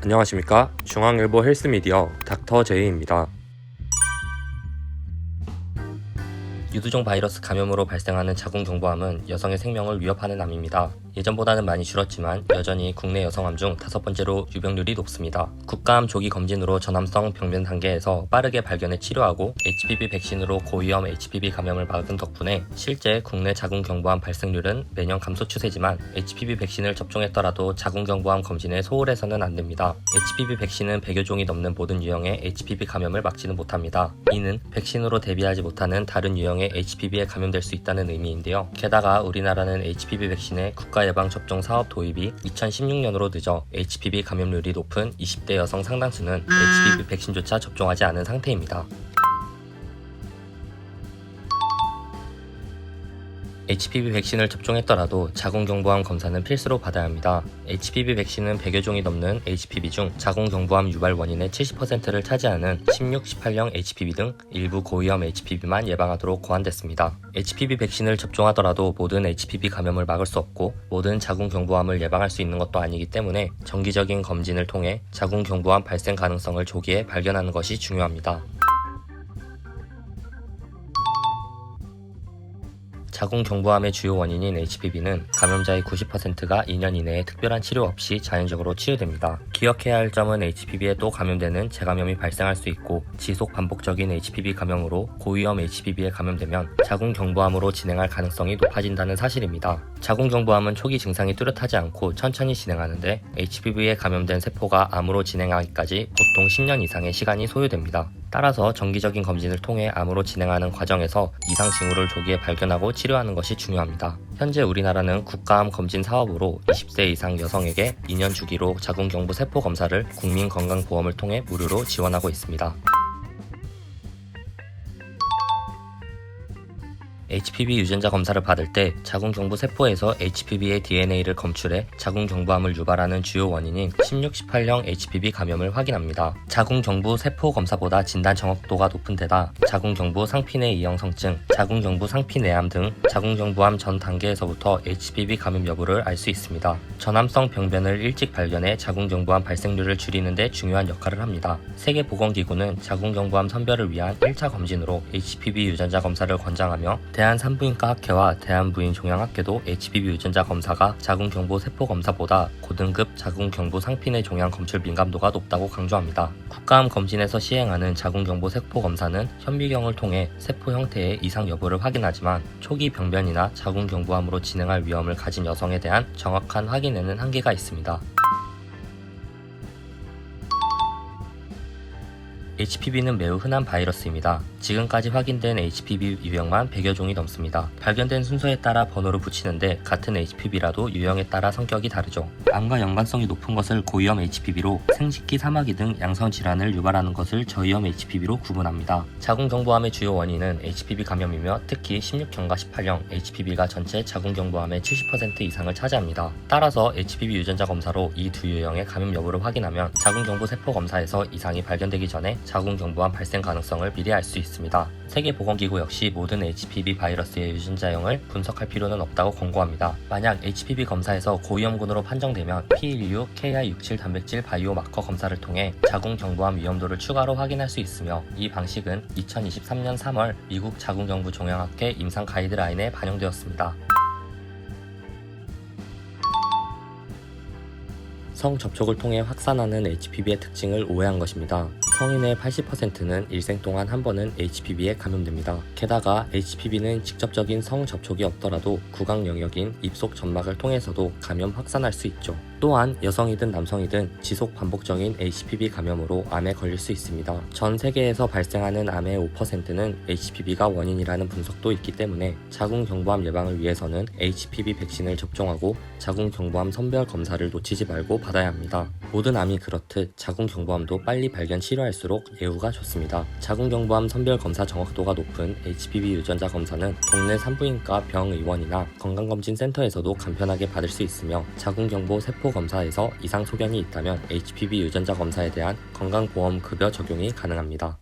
안녕하십니까. 중앙일보 헬스미디어 닥터 제이입니다. 유두종 바이러스 감염으로 발생하는 자궁경부암은 여성의 생명을 위협하는 암입니다. 예전보다는 많이 줄었지만 여전히 국내 여성암 중 5번째로 유병률이 높습니다. 국가암 조기 검진으로 전암성 병변 단계에서 빠르게 발견해 치료하고 HPV 백신으로 고위험 HPV 감염을 막은 덕분에 실제 국내 자궁경부암 발생률은 매년 감소 추세지만 HPV 백신을 접종했더라도 자궁경부암 검진에 소홀해서는 안 됩니다. HPV 백신은 100여 종이 넘는 모든 유형의 HPV 감염을 막지는 못합니다. 이는 백신으로 대비하지 못하는 다른 유형의 HPV에 감염될 수 있다는 의미인데요. 게다가 우리나라는 HPV 백신의 국가 예방 접종 사업 도입이 2016년으로 늦어 HPV 감염률이 높은 20대 여성 상당수는 HPV 백신조차 접종하지 않은 상태입니다. HPV 백신을 접종했더라도 자궁경부암 검사는 필수로 받아야 합니다. HPV 백신은 100여 종이 넘는 HPV 중 자궁경부암 유발 원인의 70%를 차지하는 16, 18형 HPV 등 일부 고위험 HPV만 예방하도록 고안됐습니다. HPV 백신을 접종하더라도 모든 HPV 감염을 막을 수 없고 모든 자궁경부암을 예방할 수 있는 것도 아니기 때문에 정기적인 검진을 통해 자궁경부암 발생 가능성을 조기에 발견하는 것이 중요합니다. 자궁경부암의 주요 원인인 HPV는 감염자의 90%가 2년 이내에 특별한 치료 없이 자연적으로 치유됩니다. 기억해야 할 점은 HPV에 또 감염되는 재감염이 발생할 수 있고 지속 반복적인 HPV 감염으로 고위험 HPV에 감염되면 자궁경부암으로 진행할 가능성이 높아진다는 사실입니다. 자궁경부암은 초기 증상이 뚜렷하지 않고 천천히 진행하는데 HPV에 감염된 세포가 암으로 진행하기까지 보통 10년 이상의 시간이 소요됩니다. 따라서 정기적인 검진을 통해 암으로 진행하는 과정에서 이상 징후를 조기에 발견하고 치료하는 것이 중요합니다. 현재 우리나라는 국가암 검진 사업으로 20세 이상 여성에게 2년 주기로 자궁경부 세포 검사를 국민건강보험을 통해 무료로 지원하고 있습니다. HPV 유전자 검사를 받을 때 자궁경부 세포에서 HPV의 DNA를 검출해 자궁경부암을 유발하는 주요 원인인 16, 18형 HPV 감염을 확인합니다. 자궁경부 세포 검사보다 진단 정확도가 높은 데다 자궁경부 상피내 이형성증, 자궁경부 상피내암 등 자궁경부암 전 단계에서부터 HPV 감염 여부를 알 수 있습니다. 전암성 병변을 일찍 발견해 자궁경부암 발생률을 줄이는 데 중요한 역할을 합니다. 세계보건기구는 자궁경부암 선별을 위한 1차 검진으로 HPV 유전자 검사를 권장하며 대한산부인과 학회와 대한부인종양학회도 HPV 유전자 검사가 자궁경부 세포 검사보다 고등급 자궁경부 상피내 종양 검출 민감도가 높다고 강조합니다. 국가암 검진에서 시행하는 자궁경부 세포 검사는 현미경을 통해 세포 형태의 이상 여부를 확인하지만 초기 병변이나 자궁경부암으로 진행할 위험을 가진 여성에 대한 정확한 확인에는 한계가 있습니다. HPV는 매우 흔한 바이러스입니다. 지금까지 확인된 HPV 유형만 100여 종이 넘습니다. 발견된 순서에 따라 번호를 붙이는데 같은 HPV라도 유형에 따라 성격이 다르죠. 암과 연관성이 높은 것을 고위험 HPV로 생식기 사마귀 등 양성 질환을 유발하는 것을 저위험 HPV로 구분합니다. 자궁경부암의 주요 원인은 HPV 감염이며 특히 16형과 18형 HPV가 전체 자궁경부암의 70% 이상을 차지합니다. 따라서 HPV 유전자 검사로 이 두 유형의 감염 여부를 확인하면 자궁경부 세포 검사에서 이상이 발견되기 전에 자궁경부암 발생 가능성을 미리 알 수 있습니다. 세계보건기구 역시 모든 HPV 바이러스의 유전자형을 분석할 필요는 없다고 권고합니다. 만약 HPV 검사에서 고위험군으로 판정되면 P16, Ki67 단백질 바이오 마커 검사를 통해 자궁경부암 위험도를 추가로 확인할 수 있으며 이 방식은 2023년 3월 미국 자궁경부 종양학회 임상 가이드라인에 반영되었습니다. 성접촉을 통해 확산하는 HPV의 특징을 오해한 것입니다. 성인의 80%는 일생 동안 한 번은 HPV에 감염됩니다. 게다가 HPV는 직접적인 성접촉이 없더라도 구강 영역인 입속 점막을 통해서도 감염 확산할 수 있죠. 또한 여성이든 남성이든 지속 반복적인 HPV 감염으로 암에 걸릴 수 있습니다. 전 세계에서 발생하는 암의 5%는 HPV가 원인이라는 분석도 있기 때문에 자궁경부암 예방을 위해서는 HPV 백신을 접종하고 자궁경부암 선별 검사를 놓치지 말고 받아야 합니다. 모든 암이 그렇듯 자궁경부암도 빨리 발견 치료할수록 예후가 좋습니다. 자궁경부암 선별 검사 정확도가 높은 HPV 유전자 검사는 동네 산부인과 병의원이나 건강검진센터에서도 간편하게 받을 수 있으며 자궁경부 세포 검사에서 이상 소견이 있다면 HPV 유전자 검사에 대한 건강보험 급여 적용이 가능합니다.